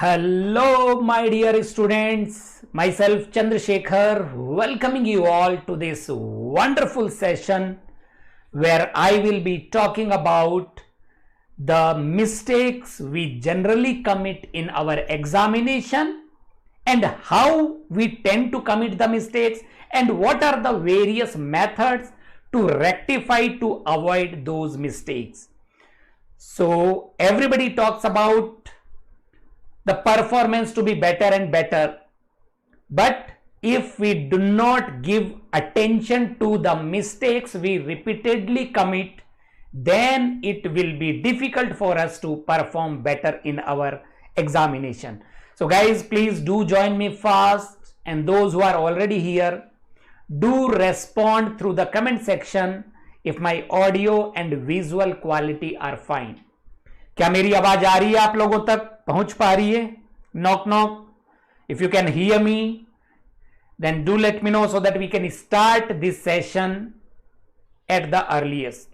Hello, my dear students. Myself Chandrasekhar, welcoming you all to this wonderful session where I will be talking about the mistakes we generally commit in our examination and how we tend to commit the mistakes and what are the various methods to rectify to avoid those mistakes. So everybody talks about the performance to be better and better, but if we do not give attention to the mistakes we repeatedly commit, then it will be difficult for us to perform better in our examination. So guys, please do join me fast, and those who are already here, do respond through the comment section if my audio and visual quality are fine. क्या मेरी आवाज आ रही है, आप लोगों तक पहुंच पा रही है? Knock knock. If you can hear me, then do let me know so that we can start this session at the earliest.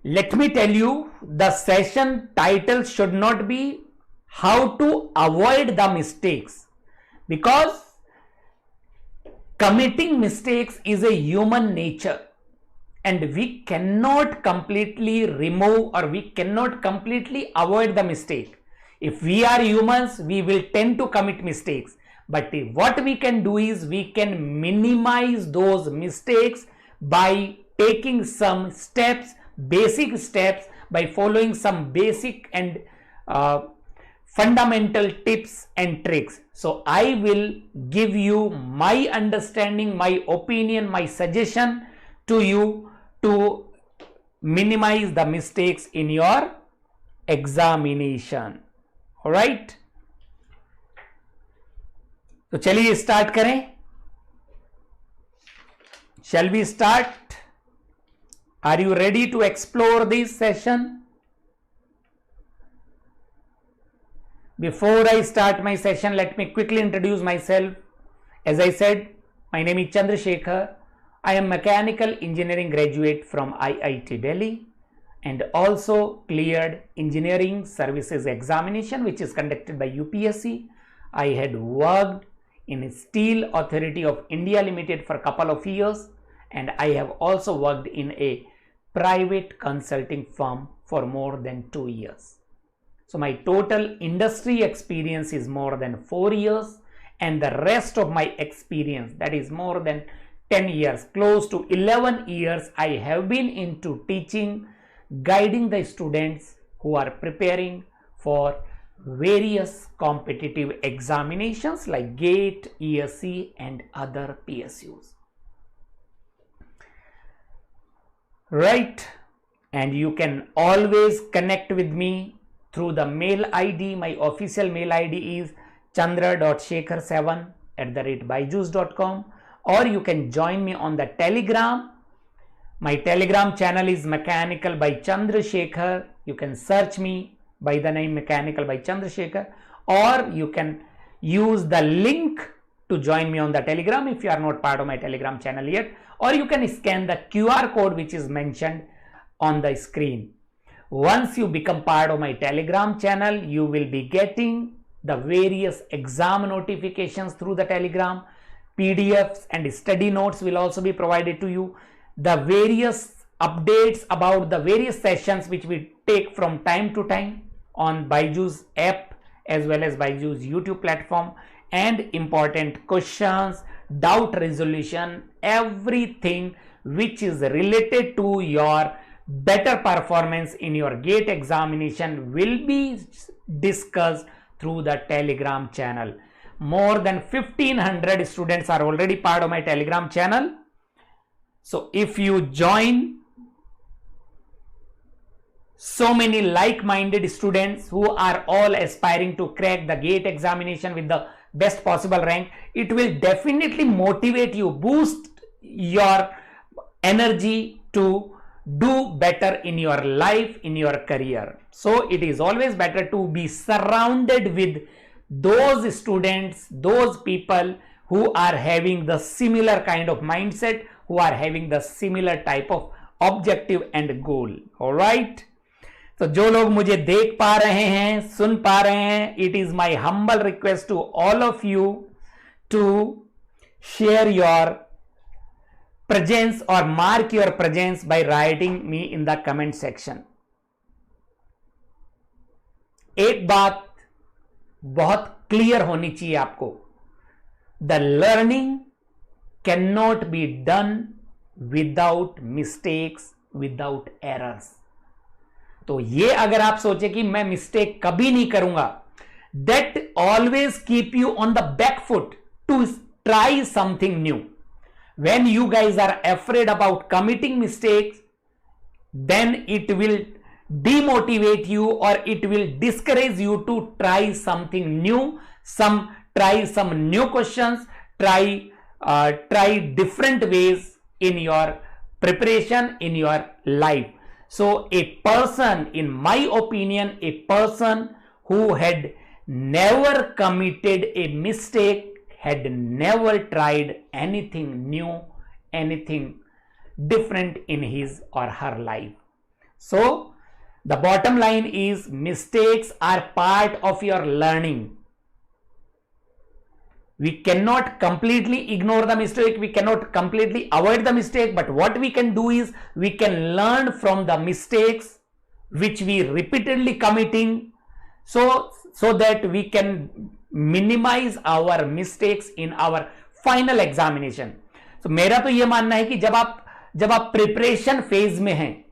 Let me tell you, the session title should not be how to avoid the mistakes, because committing mistakes is a human nature. And we cannot completely remove or we cannot completely avoid the mistake. If we are humans, we will tend to commit mistakes. But what we can do is we can minimize those mistakes by taking some steps, basic steps, by following some basic and fundamental tips and tricks. So I will give you my understanding, my opinion, my suggestion to you to minimize the mistakes in your examination. All right, तो चलिए start करें. Shall we start? Are you ready to explore this session? Before I start my session, let me quickly introduce myself. As I said, my name is Chandrasekhar. I am mechanical engineering graduate from IIT Delhi and also cleared engineering services examination which is conducted by UPSC. I had worked in Steel Authority of India Limited for a couple of years, and I have also worked in a private consulting firm for more than 2 years. So my total industry experience is more than 4 years, and the rest of my experience, that is more than 10 years, close to 11 years, I have been into teaching, guiding the students who are preparing for various competitive examinations like GATE, ESE and other PSUs. Right, and you can always connect with me through the mail ID. My official mail ID is chandra.shekhar7@byju's.com, or you can join me on the Telegram. My Telegram channel is Mechanical by Chandrasekhar. You can search me by the name Mechanical by Chandrasekhar, or you can use the link to join me on the Telegram if you are not part of my Telegram channel yet, or you can scan the QR code which is mentioned on the screen. Once you become part of my Telegram channel, you will be getting the various exam notifications through the Telegram. PDFs and study notes will also be provided to you. The various updates about the various sessions which we take from time to time on BYJU'S app as well as BYJU'S YouTube platform, and important questions, doubt resolution, everything which is related to your better performance in your GATE examination will be discussed through the Telegram channel. More than 1500 students are already part of my Telegram channel. So if you join so many like-minded students who are all aspiring to crack the GATE examination with the best possible rank, it will definitely motivate you, boost your energy to do better in your life, in your career. So it is always better to be surrounded with those students, those people who are having the similar kind of mindset, who are having the similar type of objective and goal. All right. तो जो लोग मुझे देख पा रहे हैं, सुन पा रहे हैं, it is my humble request to all of you to share your presence or mark your presence by writing me in the comment section. एक बात बहुत क्लियर होनी चाहिए आपको, the learning cannot be done without mistakes, without errors. तो ये अगर आप सोचे कि मैं मिस्टेक कभी नहीं करूंगा, that always keep you on the back foot to try something new. When you guys are afraid about committing mistakes, then it will demotivate you or it will discourage you to try something new, try some new questions, try different ways in your preparation, in your life. So a person, in my opinion, a person who had never committed a mistake had never tried anything new, anything different in his or her life. So the bottom line is mistakes are part of your learning. We cannot completely ignore the mistake, we cannot completely avoid the mistake, but what we can do is we can learn from the mistakes which we repeatedly committing, so that we can minimize our mistakes in our final examination. So मेरा तो ये मानना है कि जब आप preparation phase में हैं,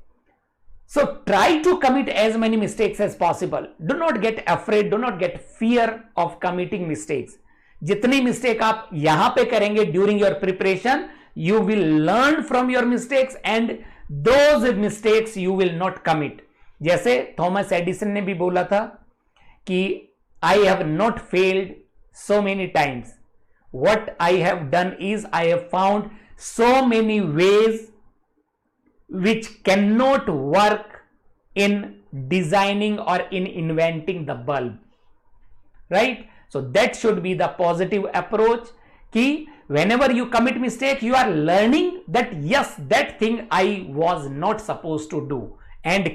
so try to commit as many mistakes as possible. Do not get afraid, do not get fear of committing mistakes. जितनी मिस्टेक आप यहां पे करेंगे during your preparation, you will learn from your mistakes and those mistakes you will not commit. जैसे Thomas Edison ने भी बोला था कि I have not failed so many times. What I have done is I have found so many ways which cannot work in designing or in inventing the bulb. Right? So that should be the positive approach. Ki whenever you commit mistake, you are learning that yes, that thing I was not supposed to do, and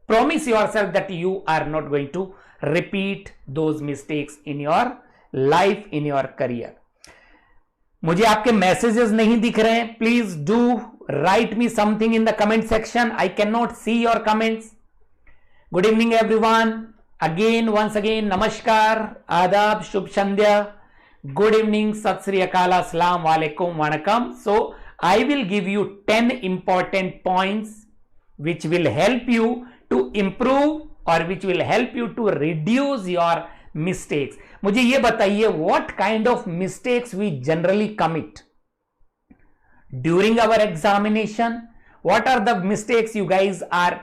promise yourself that you are not going to repeat those mistakes in your life, in your career. मुझे आपके messages नहीं दिख रहे हैं. Please do write me something in the comment section. I can not see your comments. Good evening everyone. Again once again नमस्कार, आदाब, शुभ संध्या, good evening, सत श्री अकाल, अस्सलाम वालेकुम, वणकम. So I will give you 10 important points which will help you to improve or which will help you to reduce your mistakes. मुझे ये बताइए, what kind of mistakes we generally commit during our examination? What are the mistakes you guys are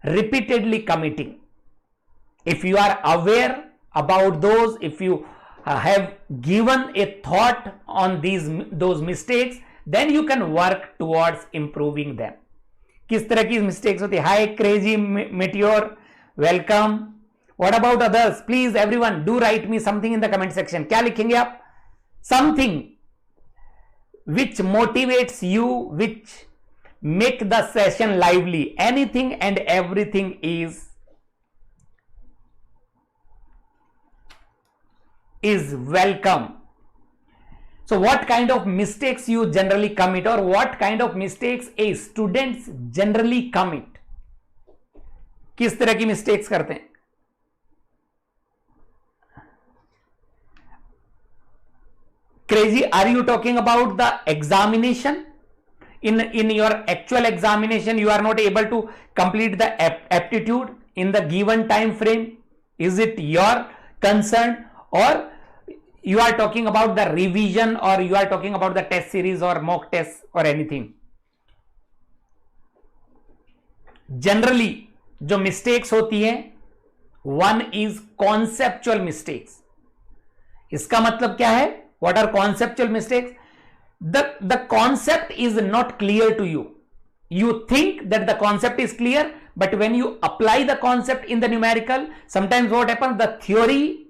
repeatedly committing? If you are aware about those, if you have given a thought on those mistakes, then you can work towards improving them. किस तरह की mistakes होती है? Hi crazy meteor, welcome. What about others? Please everyone do write me something in the comment section. क्या लिखेंगे आप? Something which motivates you, which make the session lively. Anything and everything is welcome. So what kind of mistakes you generally commit, or what kind of mistakes a students generally commit? किस तरह की mistakes करते हैं? Crazy, are you talking about the examination? In your actual examination, you are not able to complete the aptitude in the given time frame. Is it your concern, or you are talking about the revision, or you are talking about the test series or mock tests or anything? Generally जो mistakes होती हैं, one is conceptual mistakes. इसका मतलब क्या है? What are conceptual mistakes? The concept is not clear to you. You think that the concept is clear, but when you apply the concept in the numerical, sometimes what happens, the theory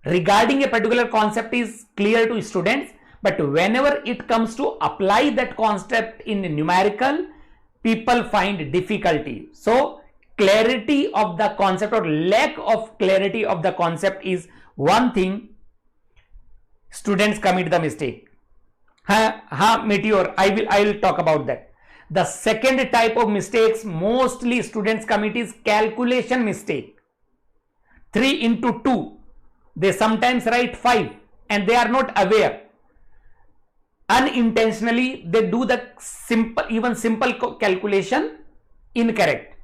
regarding a particular concept is clear to students, but whenever it comes to apply that concept in numerical, people find difficulty. So clarity of the concept or lack of clarity of the concept is one thing students commit the mistake. Meteor, I will talk about that. The second type of mistakes mostly students commit is calculation mistake. 3 into 2, they sometimes write 5 and they are not aware. Unintentionally they do the simple calculation incorrect.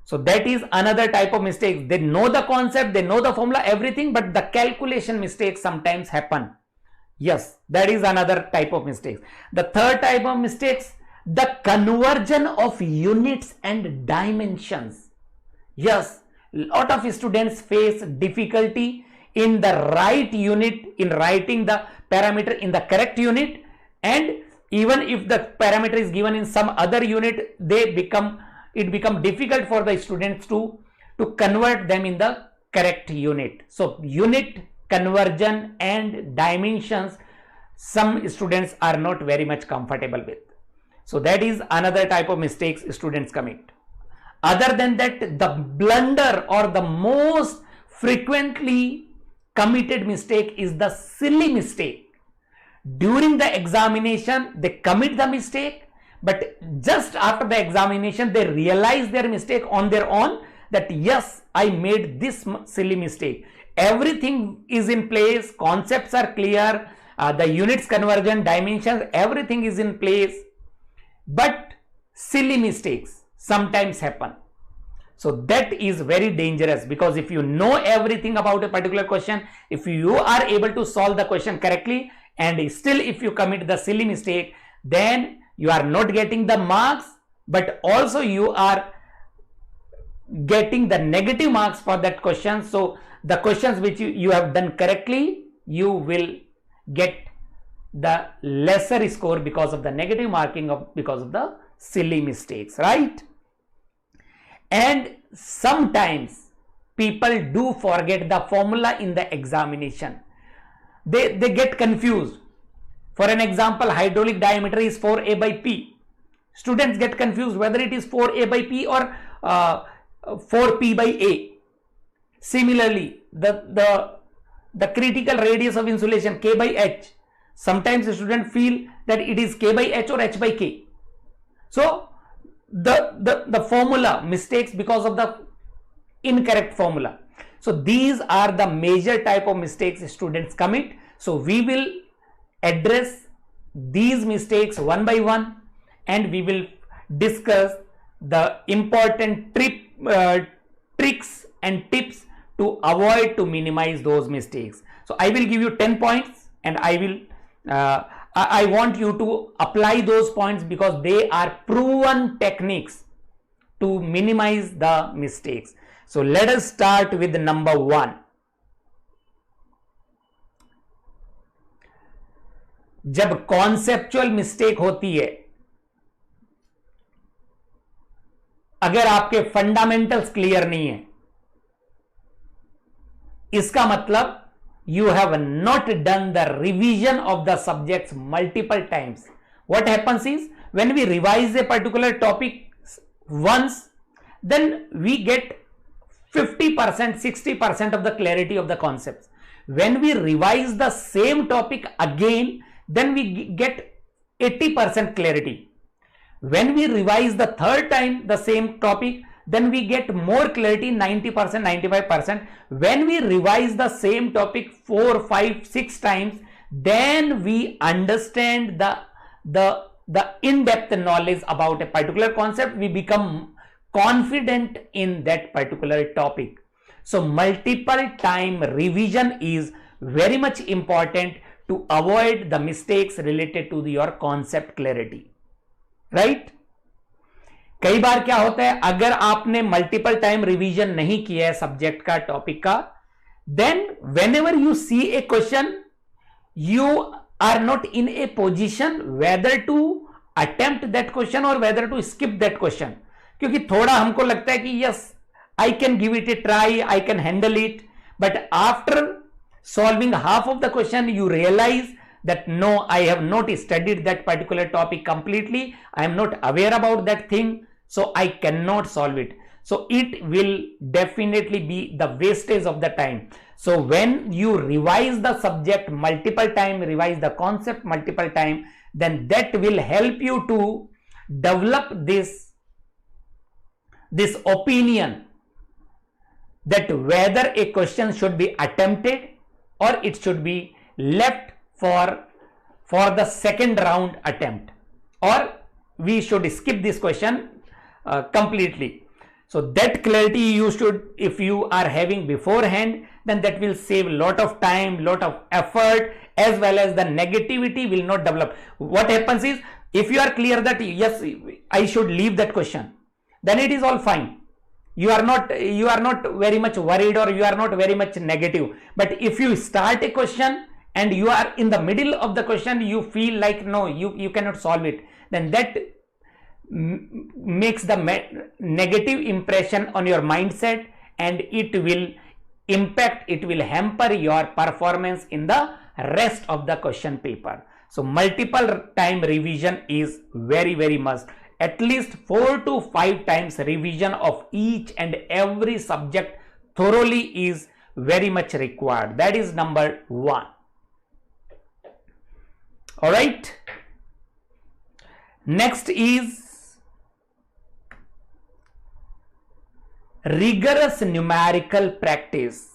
So that is another type of mistake. They know the concept, they know the formula, everything, but the calculation mistakes sometimes happen. Yes, that is another type of mistakes. The third type of mistakes, the conversion of units and dimensions. Yes, lot of students face difficulty in the right unit, in writing the parameter in the correct unit, and even if the parameter is given in some other unit, it become difficult for the students to convert them in the correct unit. So unit conversion and dimensions, some students are not very much comfortable with. So that is another type of mistakes students commit. Other than that, the blunder or the most frequently committed mistake is the silly mistake. During the examination, they commit the mistake, but just after the examination, they realize their mistake on their own that yes, I made this silly mistake. Everything is in place, concepts are clear, the units conversion, dimensions, everything is in place, but silly mistakes sometimes happen. So that is very dangerous, because if you know everything about a particular question, if you are able to solve the question correctly, and still if you commit the silly mistake, then you are not getting the marks, but also you are getting the negative marks for that question. So the questions which you have done correctly, you will get the lesser score because of the negative marking because of the silly mistakes, right? And sometimes people do forget the formula in the examination. They get confused. For an example, hydraulic diameter is 4A by P. Students get confused whether it is 4A by P or 4P by A. Similarly, the critical radius of insulation, K by H. Sometimes the student feel that it is K by H or H by K. So the formula mistakes because of the incorrect formula. So these are the major type of mistakes students commit. So we will address these mistakes one by one, and we will discuss the important tricks and tips to avoid, to minimize those mistakes. So I will give you 10 points, and I want you to apply those points because they are proven techniques to minimize the mistakes. So let us start with number 1. जब conceptual mistake होती है, अगर आपके fundamentals clear नहीं है, इसका मतलब you have not done the revision of the subjects multiple times. What happens is, when we revise a particular topic once, then we get 50%, 60% of the clarity of the concepts. When we revise the same topic again, then we get 80% clarity. When we revise the third time the same topic, then we get more clarity, 90%, 95%. When we revise the same topic 4, 5, 6 times, then we understand the in-depth knowledge about a particular concept. We become confident in that particular topic. So multiple time revision is very much important to avoid the mistakes related to your concept clarity, right? कई बार क्या होता है, अगर आपने multiple time revision नहीं किया है subject का, टॉपिक का, then whenever you see a question, you are not in a position whether to attempt that question और whether to skip that question. क्योंकि थोड़ा हमको लगता है कि yes, I can give it a try, I can handle it, but after solving half of the question, you realize that no, I have not studied that particular topic completely, I am not aware about that thing, so I cannot solve it. So it will definitely be the wastage of the time. So when you revise the subject multiple time, revise the concept multiple time, then that will help you to develop this opinion that whether a question should be attempted or it should be left for the second round attempt, or we should skip this question completely. So that clarity you should, if you are having beforehand, then that will save lot of time, lot of effort, as well as the negativity will not develop. What happens is, if you are clear that yes, I should leave that question, then it is all fine. You are not very much worried, or you are not very much negative. But if you start a question and you are in the middle of the question, you feel like no, you cannot solve it, then that makes the negative impression on your mindset, and it will impact, it will hamper your performance in the rest of the question paper. So multiple time revision is very must. At least 4 to 5 times revision of each and every subject thoroughly is very much required. That is number 1. All right. Next is rigorous numerical practice.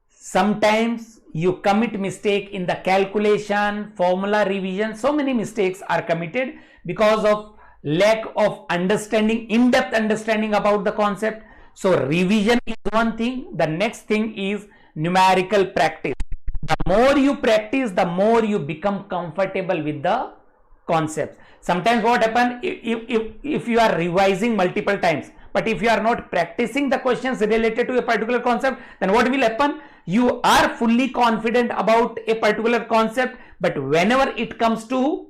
Sometimes you commit mistake in the calculation, formula revision. So many mistakes are committed because of lack of understanding, in-depth understanding about the concept. So revision is one thing. The next thing is numerical practice. The more you practice, the more you become comfortable with the concepts. Sometimes what happens, if you are revising multiple times, but if you are not practicing the questions related to a particular concept, then what will happen? You are fully confident about a particular concept, but whenever it comes to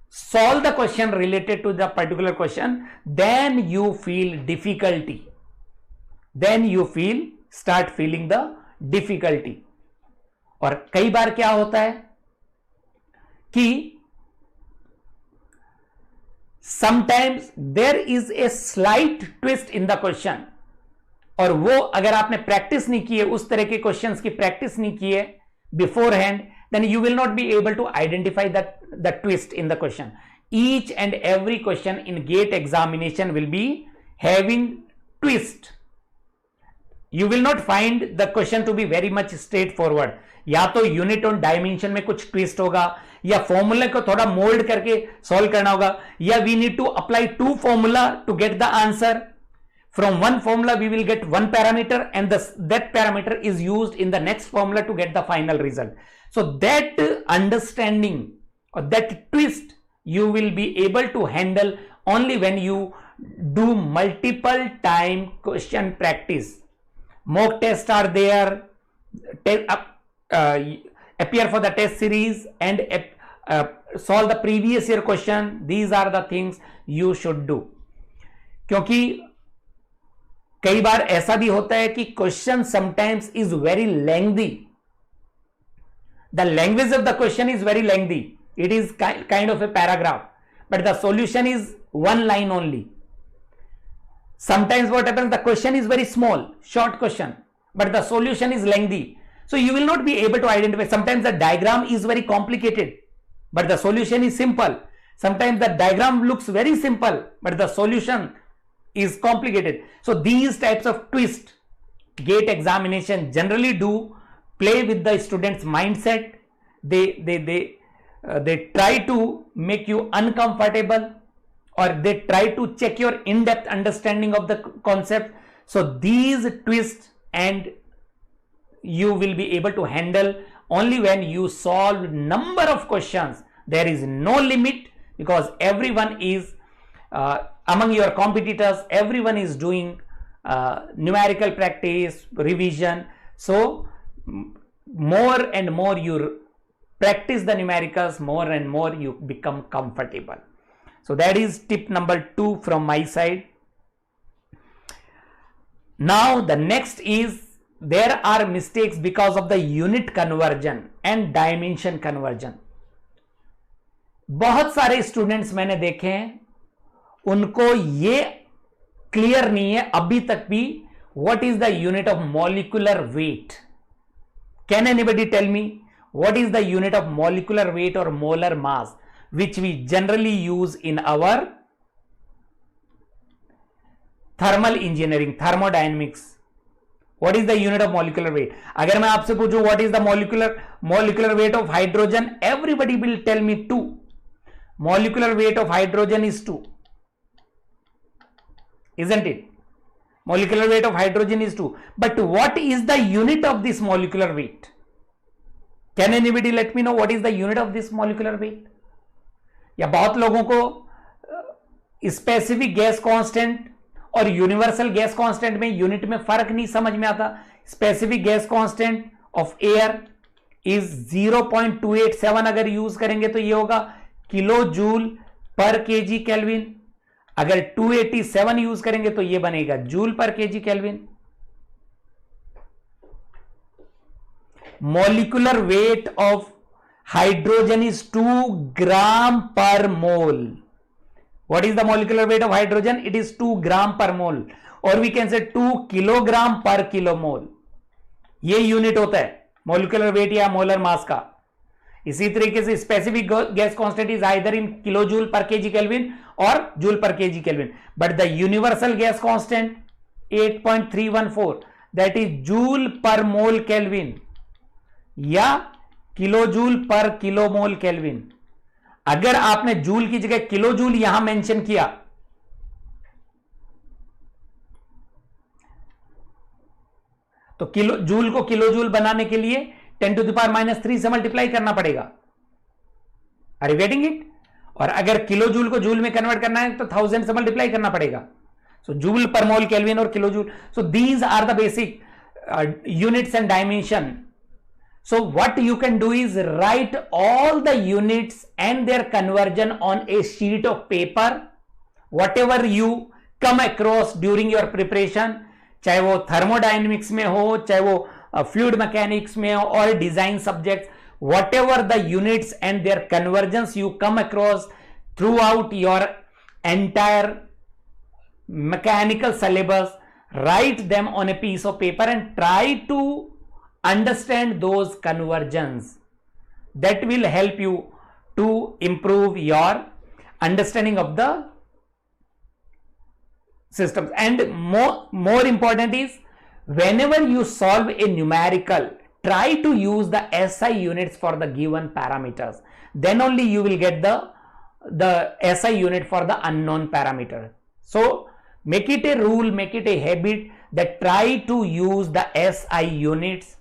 solve the question related to the particular question, then you feel difficulty. Then you start feeling the difficulty. और कई बार क्या होता है कि sometimes there is a slight twist in the question, और वो अगर आपने प्रैक्टिस नहीं की है, उस तरह के क्वेश्चंस की प्रैक्टिस नहीं की है beforehand, then you will not be able to identify the twist in the question. Each and every question in GATE examination will be having twist. You will not find the question to be very much straightforward. या तो unit on dimension में कुछ twist होगा, या formula को थोड़ा mould करके solve करना होगा, या we need to apply 2 formula to get the answer. From one formula we will get 1 parameter, and that parameter is used in the next formula to get the final result. So that understanding or that twist you will be able to handle only when you do multiple time question practice. Mock tests are there, appear for the test series, and solve the previous year question. These are the things you should do. क्योंकि कई बार ऐसा भी होता है कि question sometimes is very lengthy. The language of the question is very lengthy. It is kind of a paragraph, but the solution is 1 line only. Sometimes what happens, the question is very small, short question, but the solution is lengthy. So you will not be able to identify. Sometimes the diagram is very complicated, but the solution is simple. Sometimes the diagram looks very simple, but the solution is complicated. So these types of twist GATE examination generally do play with the students' mindset. They try to make you uncomfortable, or they try to check your in-depth understanding of the concept. So these twists and you will be able to handle only when you solve number of questions. There is no limit, because everyone is among your competitors, everyone is doing numerical practice, revision. So more and more you practice the numericals, more and more you become comfortable. So that is tip number 2 from my side. Now the next is there are mistakes because of the unit conversion and dimension conversion. बहुत सारे students मैंने देखे हैं, उनको ये clear नहीं है अभी तक भी what is the unit of molecular weight. Can anybody tell me what is the unit of molecular weight or molar mass which we generally use in our thermal engineering, thermodynamics? What is the unit of molecular weight? अगर मैं आपसे पूछूं what is the molecular weight of hydrogen, everybody will tell me 2. Molecular weight of hydrogen is 2, isn't it? Molecular weight of hydrogen is 2. But what is the unit of this molecular weight? Can anybody let me know what is the unit of this molecular weight? या बहुत लोगों को specific gas constant और universal gas constant में unit में फर्क नहीं समझ में आता. Specific gas constant of air is 0.287. अगर यूज करेंगे तो ये होगा kilo joule per kg kelvin. अगर 287 यूज करेंगे तो ये बनेगा joule per kg kelvin. Molecular weight of hydrogen is 2 ग्राम पर मोल. What is the molecular weight of hydrogen? It is 2 gram per mole, or we can say 2 kilogram per kilomole. ये unit होता है molecular weight या molar mass का. इसी तरीके से specific gas constant is either in kilojoule per kg kelvin और joule per kg kelvin. But the universal gas constant 8.314, that is joule per mole kelvin या kilojoule per kilomole kelvin. अगर आपने joule की जगह kilo joule यहां mention किया तो kilo joule को किलो जूल बनाने के लिए 10⁻³ से मल्टीप्लाई करना पड़ेगा. Are you getting it? और अगर किलो जूल को जूल में कन्वर्ट करना है तो 1000 से मल्टीप्लाई करना पड़ेगा. So joule per mole kelvin और kilo joule. So these are the basic units and dimension. So what you can do is write all the units and their conversion on a sheet of paper, whatever you come across during your preparation, चाहे वो thermodynamics में हो, चाहे वो fluid mechanics में हो, or design subjects, whatever the units and their conversions you come across throughout your entire mechanical syllabus, write them on a piece of paper and try to understand those conversions. That will help you to improve your understanding of the systems. And more important is, whenever you solve a numerical, try to use the SI units for the given parameters. Then only you will get the SI unit for the unknown parameter. So make it a rule, make it a habit that try to use the SI units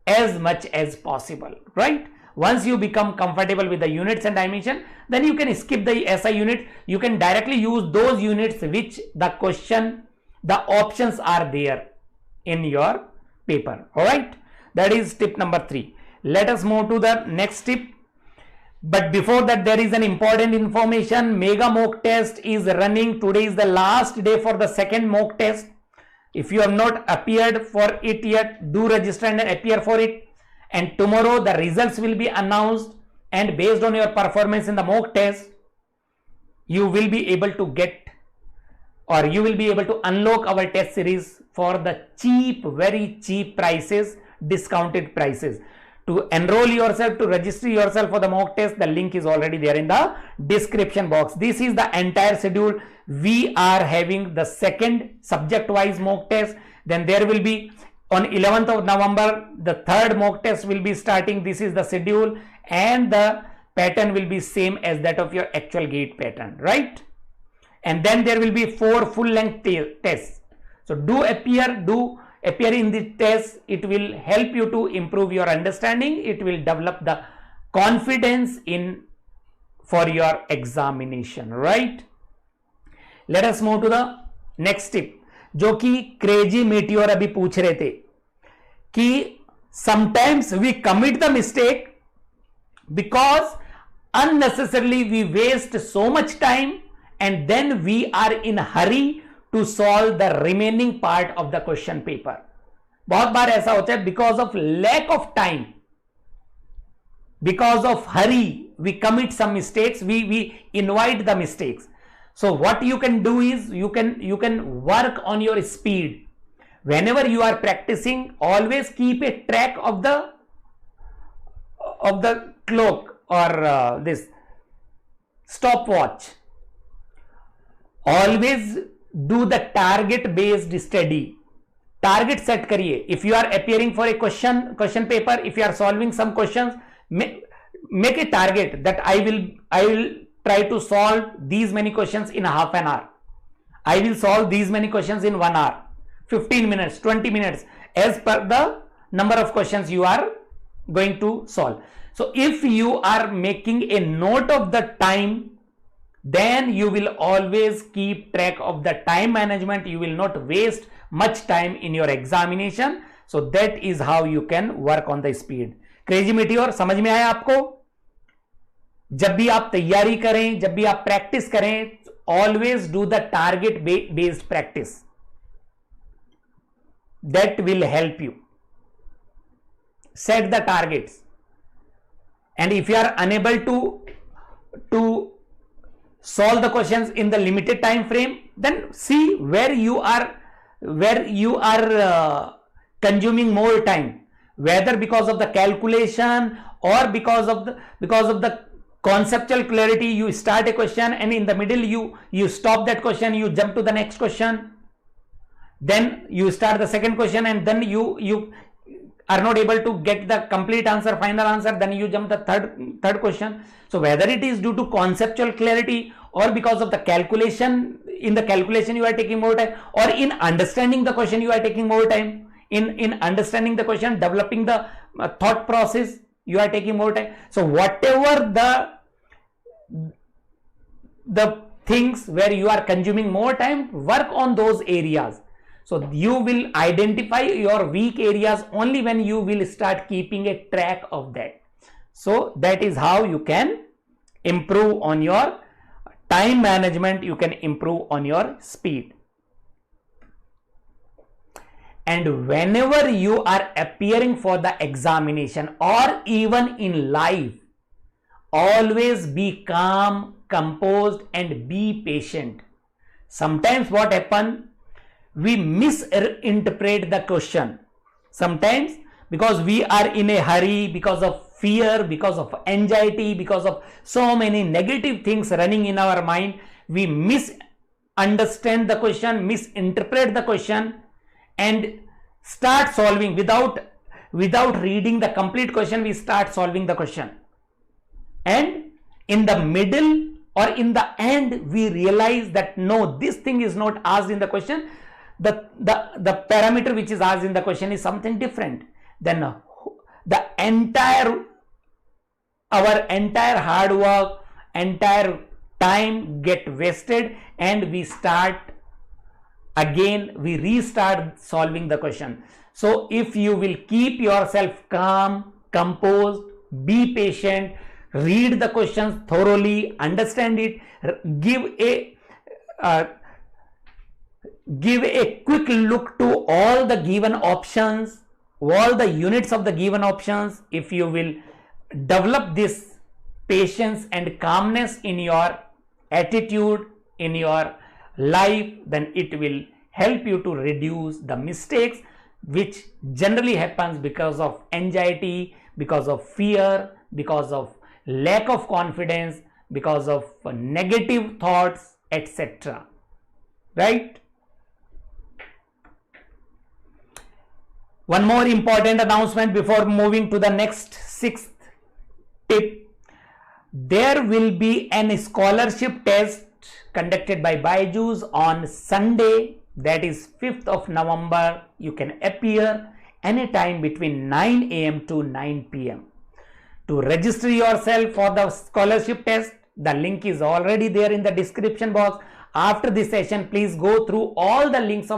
as much as possible, right? Once you become comfortable with the units and dimension, then you can skip the SI unit. You can directly use those units which the question, the options are there in your paper. All right, that is tip number 3. Let us move to the next tip. But before that, there is an important information. Mega mock test is running. Today is the last day for the second mock test. If you have not appeared for it yet, do register and appear for it. And tomorrow the results will be announced, and based on your performance in the mock test, you will be able to get, or you will be able to unlock our test series for the cheap, very cheap prices, discounted prices. To enroll yourself, to register yourself for the mock test, the link is already there in the description box. This is the entire schedule. We are having the second subject-wise mock test. Then there will be on 11th of November, the third mock test will be starting. This is the schedule, and the pattern will be same as that of your actual GATE pattern, right? And then there will be 4 full-length tests. So do appear in the test. It will help you to improve your understanding. It will develop the confidence for your examination, right? Let us move to the next tip, जो कि crazy meteor अभी पूछ रहे थे कि sometimes we commit the mistake because unnecessarily we waste so much time, and then we are in a hurry to solve the remaining part of the question paper. बहुत बार ऐसा होता है, because of lack of time, because of hurry, we commit some mistakes, we invite the mistakes. So what you can do is you can work on your speed. Whenever you are practicing, always keep a track of the clock or this stopwatch. Always do the target based study. Target set करिए. If you are appearing for a question paper, if you are solving some questions, make a target that I will try to solve these many questions in half an hour. I will solve these many questions in 1 hour, 15 minutes, 20 minutes, as per the number of questions you are going to solve. So if you are making a note of the time, then you will always keep track of the time management. You will not waste much time in your examination. So that is how you can work on the speed. Crazy meteor समझ में आया आपको? जब भी आप तैयारी करें, जब भी आप प्रैक्टिस करें, always do the target based practice. That will help you. Set the targets, and if you are unable to solve the questions in the limited time frame, then see where you are consuming more time, whether because of the calculation or because of the conceptual clarity. You start a question and in the middle you stop that question, you jump to the next question, then you start the second question, and then you are not able to get the complete answer, final answer, then you jump the third question. So whether it is due to conceptual clarity or because of the calculation, in the calculation you are taking more time, or in understanding the question you are taking more time, in understanding the question, developing the thought process, you are taking more time. So whatever the things where you are consuming more time, work on those areas. So you will identify your weak areas only when you will start keeping a track of that. So that is how you can improve on your time management, you can improve on your speed. And whenever you are appearing for the examination or even in life, always be calm, composed, and be patient. Sometimes what happens, we misinterpret the question. Sometimes because we are in a hurry, because of fear, because of anxiety, because of so many negative things running in our mind, we misunderstand the question, misinterpret the question, and start solving without reading the complete question. We start solving the question, and in the middle or in the end we realize that no, this thing is not asked in the question. The parameter which is asked in the question is something different. Then our entire hard work, entire time get wasted, and we restart solving the question. So if you will keep yourself calm, composed, be patient, read the questions thoroughly, understand it, give a quick look to all the given options, all the units of the given options. If you will develop this patience and calmness in your attitude, in your life, then it will help you to reduce the mistakes which generally happens because of anxiety, because of fear, because of lack of confidence, because of negative thoughts, etc. Right? One more important announcement before moving to the next sixth tip. There will be an scholarship test conducted by BYJU'S on Sunday, that is 5th of November. You can appear anytime between 9 a.m. to 9 p.m. To register yourself for the scholarship test, the link is already there in the description box. After this session, please go through all the links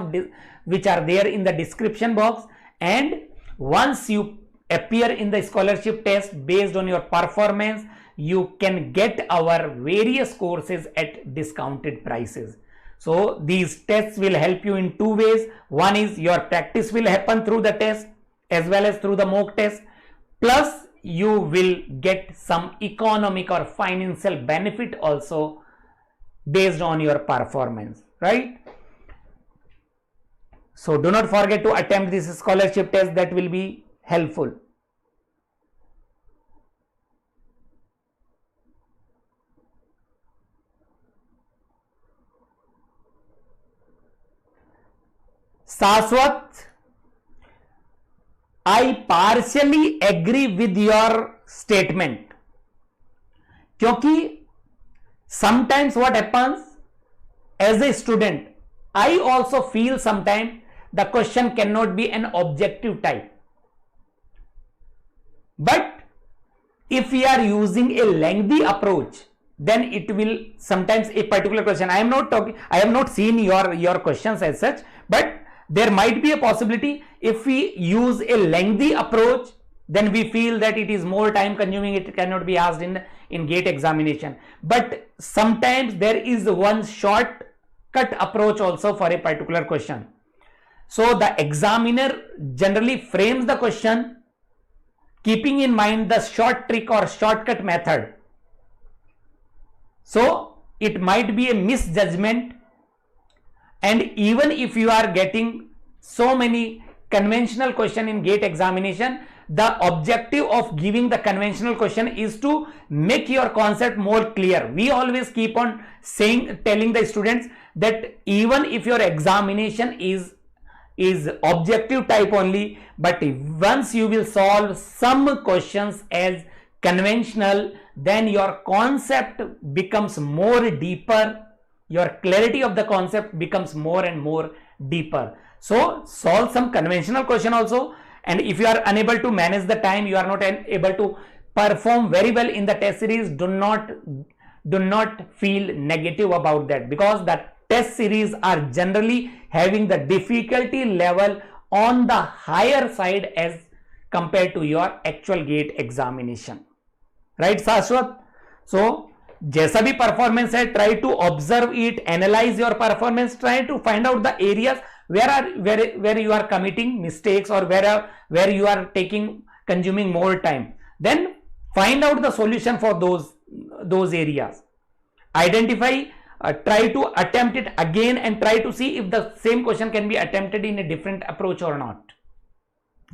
which are there in the description box, and once you appear in the scholarship test, based on your performance, you can get our various courses at discounted prices. So these tests will help you in two ways. One is your practice will happen through the test as well as through the mock test, plus you will get some economic or financial benefit also based on your performance, right? So do not forget to attempt this scholarship test, that will be helpful. Saswat, I partially agree with your statement. क्योंकि sometimes what happens, as a student, I also feel sometimes the question cannot be an objective type. But if we are using a lengthy approach, then it will sometimes a particular question. I have not seen your questions as such, but there might be a possibility if we use a lengthy approach, then we feel that it is more time consuming, it cannot be asked in GATE examination. But sometimes there is one shortcut approach also for a particular question. So the examiner generally frames the question keeping in mind the short trick or shortcut method. So it might be a misjudgment, and even if you are getting so many conventional question in GATE examination, the objective of giving the conventional question is to make your concept more clear. We always keep on telling the students that even if your examination is objective type only, but once you will solve some questions as conventional, then your concept becomes more deeper, your clarity of the concept becomes more and more deeper. So solve some conventional question also, and if you are unable to manage the time, you are not able to perform very well in the test series, do not feel negative about that, because the test series are generally having the difficulty level on the higher side as compared to your actual GATE examination, right Sashwat? So जैसा भी performance है, try to observe it, analyze your performance, try to find out the areas where you are committing mistakes or where you are consuming more time. Then find out the solution for those areas. Identify, try to attempt it again and try to see if the same question can be attempted in a different approach or not,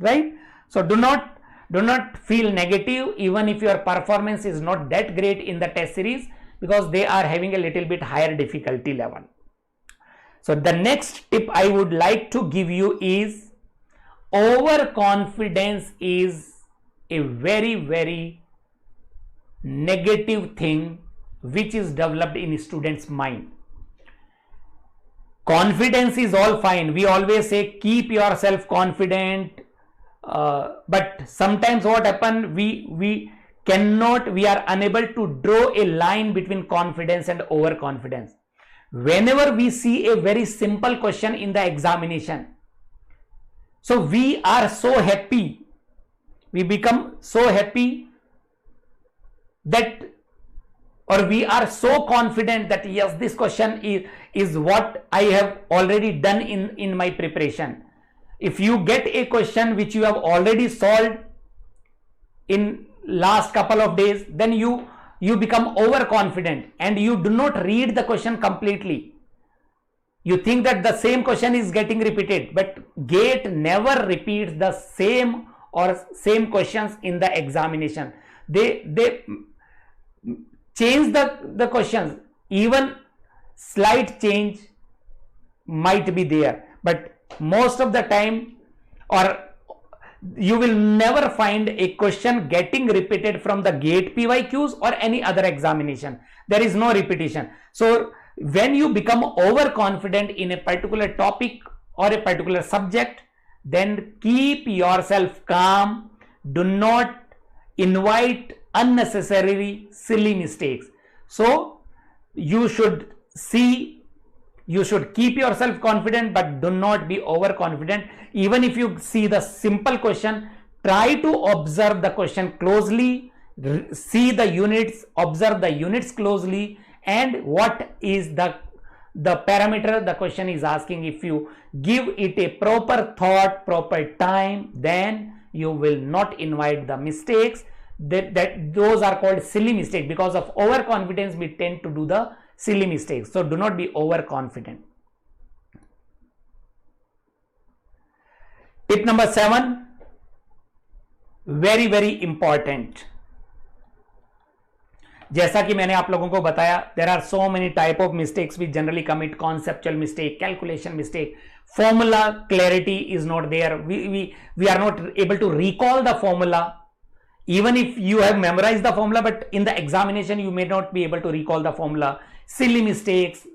right? So do not feel negative even if your performance is not that great in the test series, because they are having a little bit higher difficulty level. So the next tip I would like to give you is, overconfidence is a very, very negative thing which is developed in students' mind. Confidence is all fine. We always say keep yourself confident, but sometimes what happens, we are unable to draw a line between confidence and overconfidence. Whenever we see a very simple question in the examination, so we are so happy, we become so happy that, or we are so confident that yes, this question is what I have already done in my preparation. If you get a question which you have already solved in last couple of days, then you become overconfident and you do not read the question completely. You think that the same question is getting repeated, but GATE never repeats the same questions in the examination. They change the questions, even slight change might be there, but most of the time, or you will never find a question getting repeated from the GATE PYQs or any other examination. There is no repetition. So when you become overconfident in a particular topic or a particular subject, then keep yourself calm. Do not invite unnecessarily silly mistakes. So you should keep yourself confident, but do not be overconfident. Even if you see the simple question, try to observe the question closely, see the units, observe the units closely, and what is the the parameter the question is asking, if you give it a proper thought, proper time, then you will not invite the mistakes. Those are called silly mistakes. Because of overconfidence, we tend to do the silly mistakes. So do not be overconfident. Tip number 7, very important. जैसा कि मैंने आप लोगों को बताया, there are so many type of mistakes we generally commit. Conceptual mistake, calculation mistake, formula clarity is not there. We are not able to recall the formula. Even if you have memorized the formula, but in the examination you may not be able to recall the formula. Silly mistakes.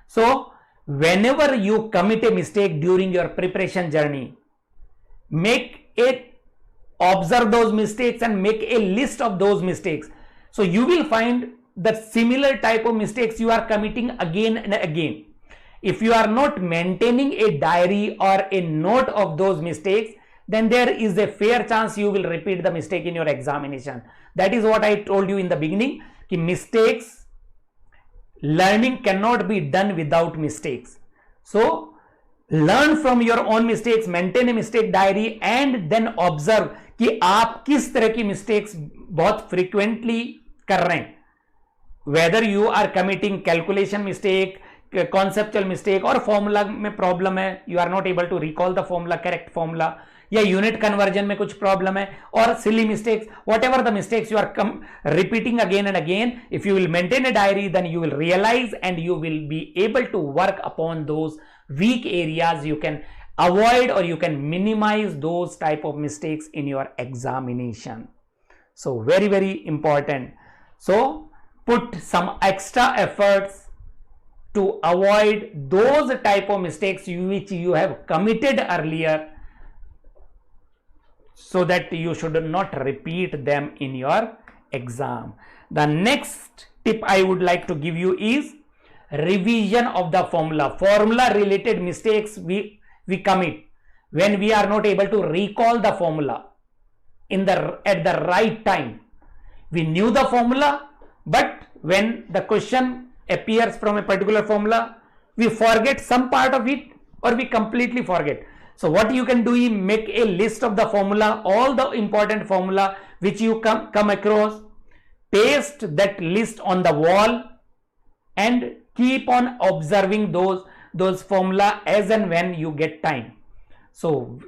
So whenever you commit a mistake during your preparation journey, observe those mistakes and make a list of those mistakes. So you will find that similar type of mistakes you are committing again and again. If you are not maintaining a diary or a note of those mistakes, then there is a fair chance you will repeat the mistake in your examination. That is what I told you in the beginning, कि mistakes, learning cannot be done without mistakes. So learn from your own mistakes, maintain a mistake diary, and then observe कि आप किस तरह की mistakes बहुत frequently कर रहे हैं. Whether you are committing calculation mistake, conceptual mistake, और formula में problem है, you are not able to recall the formula, correct formula, या unit conversion में कुछ problem है, और silly mistakes, whatever the mistakes you are repeating again and again, if you will maintain a diary, then you will realize and you will be able to work upon those weak areas. You can avoid or you can minimize those type of mistakes in your examination. So very important. So put some extra efforts to avoid those type of mistakes which you have committed earlier, so that you should not repeat them in your exam. The next tip I would like to give you is revision of the formula. Formula related mistakes we commit when we are not able to recall the formula at the right time. We knew the formula, but when the question appears from a particular formula, we forget some part of it or we completely forget. So what you can do is make a list of the formula, all the important formula which you come across, paste that list on the wall and keep on observing those formula as and when you get time. So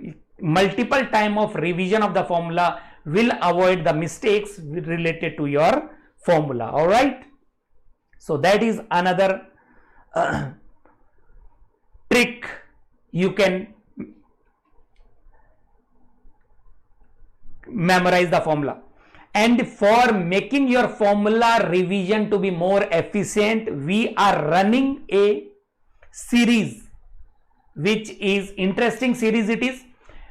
multiple time of revision of the formula will avoid the mistakes related to your formula. All right. So that is another trick you can memorize the formula. And for making your formula revision to be more efficient, we are running a series, which is interesting series it is,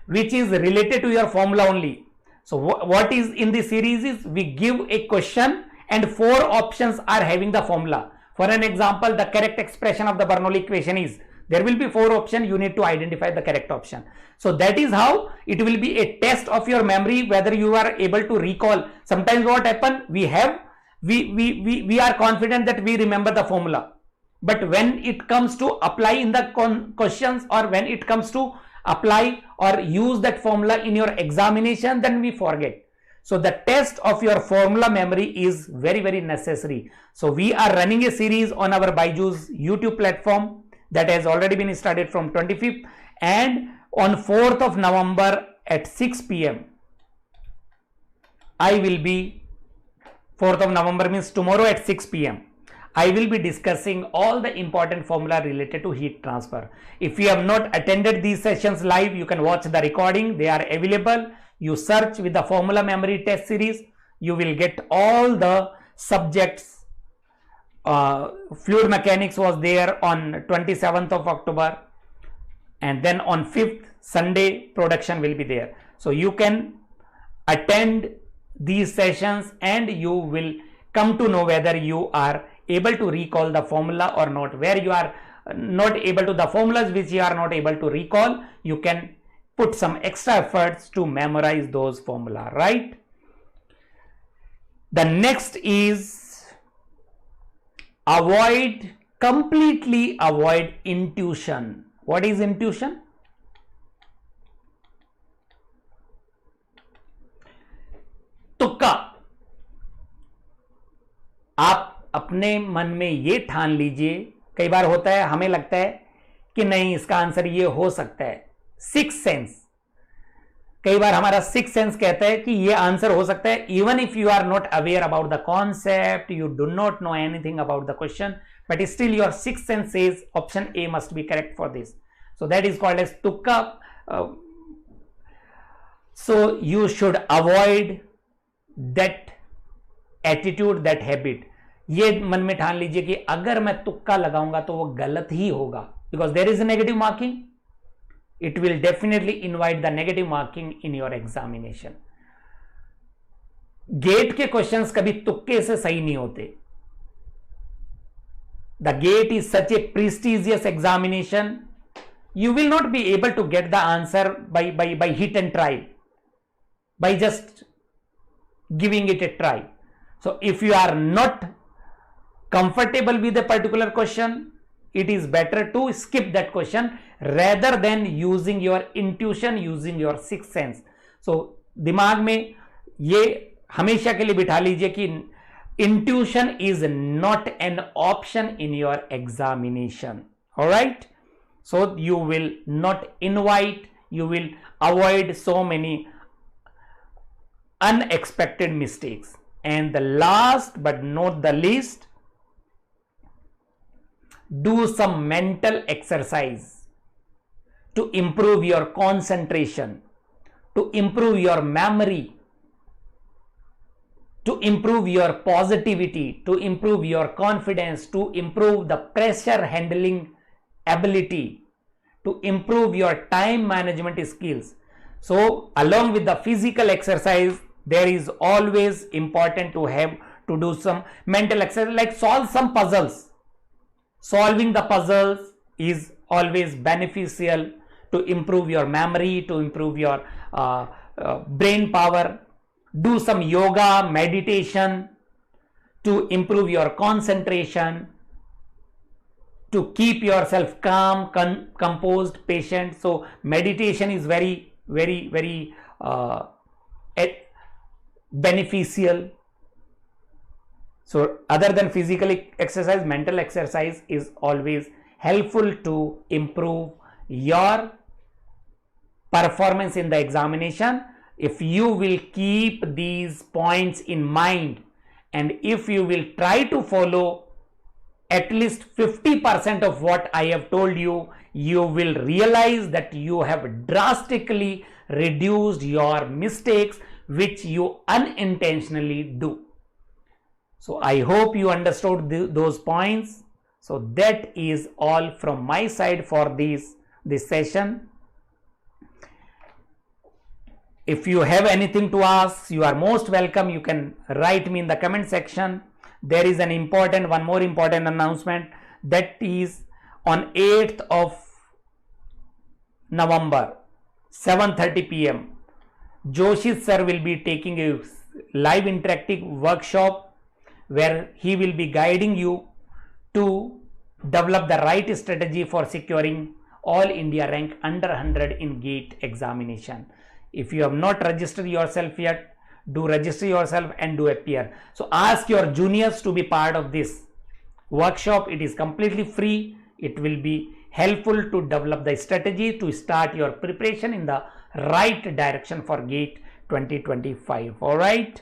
which is related to your formula only. So what is in the series is we give a question and 4 options are having the formula. For an example, the correct expression of the Bernoulli equation is, there will be 4 options, you need to identify the correct option. So that is how it will be a test of your memory, whether you are able to recall. Sometimes what happen, we are confident that we remember the formula, but when it comes to apply in the questions, or when it comes to apply or use that formula in your examination, then we forget. So the test of your formula memory is very necessary. So we are running a series on our BYJU'S YouTube platform that has already been started from 25th, and on 4th of November at 6 p.m. I will be, 4th of November means tomorrow at 6 p.m. I will be discussing all the important formula related to heat transfer. If you have not attended these sessions live, you can watch the recording. They are available. You search with the formula memory test series. You will get all the subjects. Fluid mechanics was there on 27th of October. And then on 5th, Sunday, production will be there. So you can attend these sessions and you will come to know whether you are able to recall the formula or not. Where you are not able to, the formulas which you are not able to recall, you can put some extra efforts to memorize those formula, right? The next is avoid completely avoid intuition. What is intuition? तुक्का. आप अपने मन में ये ठान लीजिए, कई बार होता है हमें लगता है कि नहीं इसका आंसर ये हो सकता है. सिक्स सेंस, कई बार हमारा सिक्स सेंस कहता है कि ये आंसर हो सकता है. Even if you are not aware about the concept, you do not know anything about the question, but still your sixth sense says option A must be correct for this. So that is called as tukka. So you should avoid that attitude, that habit. ये मन में ठान लीजिए कि अगर मैं तुक्का लगाऊंगा तो वो गलत ही होगा, because there is a negative marking. It will definitely invite the negative marking in your examination. GATE के क्वेश्चंस कभी तुक्के से सही नहीं होते. The gate is such a prestigious examination. You will not be able to get the answer by hit and try, by just giving it a try. So if you are not comfortable with a particular question, it is better to skip that question rather than using your intuition, using your sixth sense. So दिमाग में ये हमेशा के लिए बिठा लीजिए कि intuition is not an option in your examination. All right, so you will not invite, you will avoid so many unexpected mistakes. And the last but not the least, do some mental exercise to improve your concentration, to improve your memory, to improve your positivity, to improve your confidence, to improve the pressure handling ability, to improve your time management skills. So along with the physical exercise, there is always important to have to do some mental exercise, like solve some puzzles. Solving the puzzles is always beneficial to improve your memory, to improve your brain power. Do some yoga, meditation to improve your concentration, to keep yourself calm, composed, patient. So meditation is very, very, very beneficial. So other than physical exercise, mental exercise is always helpful to improve your performance in the examination. If you will keep these points in mind, and if you will try to follow at least 50% of what I have told you, you will realize that you have drastically reduced your mistakes which you unintentionally do. So I hope you understood those points. So that is all from my side for this session. If you have anything to ask, you are most welcome. You can write me in the comment section. There is one more important announcement, that is on 8th of November, 7:30 p.m. Joshi sir will be taking a live interactive workshop where he will be guiding you to develop the right strategy for securing all India rank under 100 in GATE examination. If you have not registered yourself yet, do register yourself and do appear. So ask your juniors to be part of this workshop. It is completely free. It will be helpful to develop the strategy to start your preparation in the right direction for GATE 2025. All right.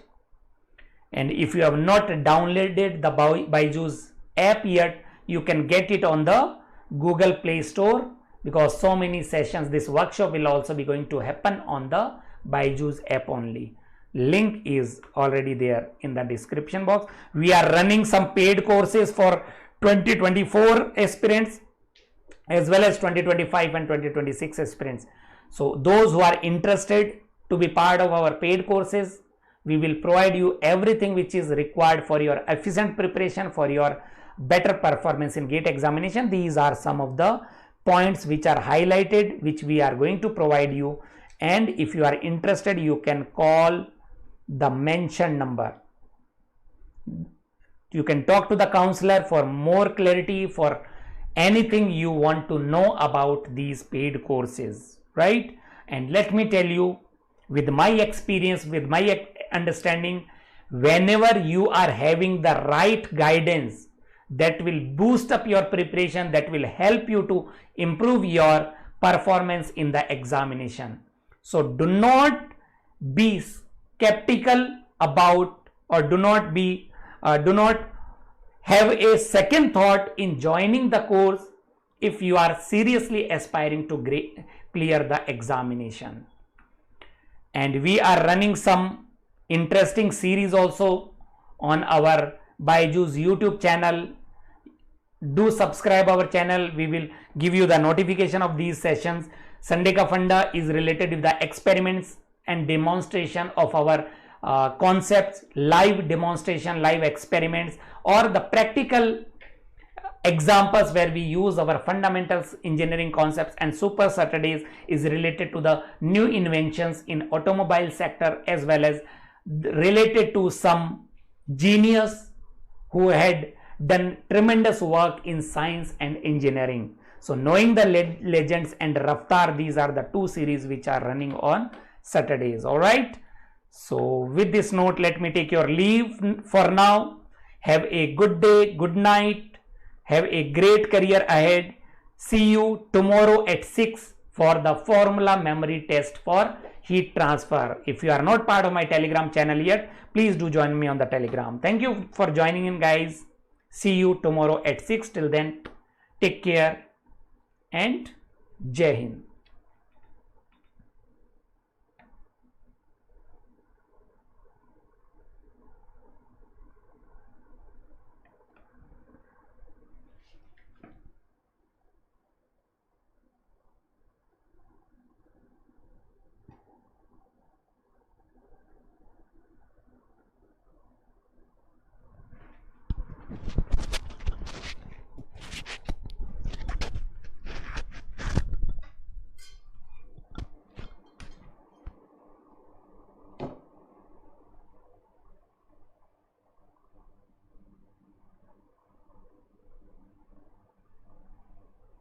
And if you have not downloaded the BYJU'S app yet, you can get it on the Google Play Store, because so many sessions, this workshop will also be going to happen on the BYJU'S app only. Link is already there in the description box. We are running some paid courses for 2024 aspirants as well as 2025 and 2026 aspirants. So those who are interested to be part of our paid courses, we will provide you everything which is required for your efficient preparation, for your better performance in GATE examination. These are some of the points which are highlighted, which we are going to provide you. And if you are interested, you can call the mentioned number. You can talk to the counselor for more clarity, for anything you want to know about these paid courses, right? And let me tell you, with my experience, with my understanding, whenever you are having the right guidance that will boost up your preparation, that will help you to improve your performance in the examination. So do not be skeptical about, or do not have a second thought in joining the course if you are seriously aspiring to clear the examination. And we are running some interesting series also on our BYJU'S YouTube channel. Do subscribe our channel. We will give you the notification of these sessions. Sunday Ka Funda is related with the experiments and demonstration of our concepts, live demonstration, live experiments, or the practical examples where we use our fundamentals engineering concepts. And Super Saturdays is related to the new inventions in automobile sector, as well as related to some genius who had done tremendous work in science and engineering. So knowing the legends and Raftar, these are the two series which are running on Saturdays. All right. So with this note, let me take your leave for now. Have a good day, good night. Have a great career ahead. See you tomorrow at 6 for the formula memory test for heat transfer. If you are not part of my Telegram channel yet, please do join me on the Telegram. Thank you for joining in, guys. See you tomorrow at 6. Till then, take care and Jai Hind.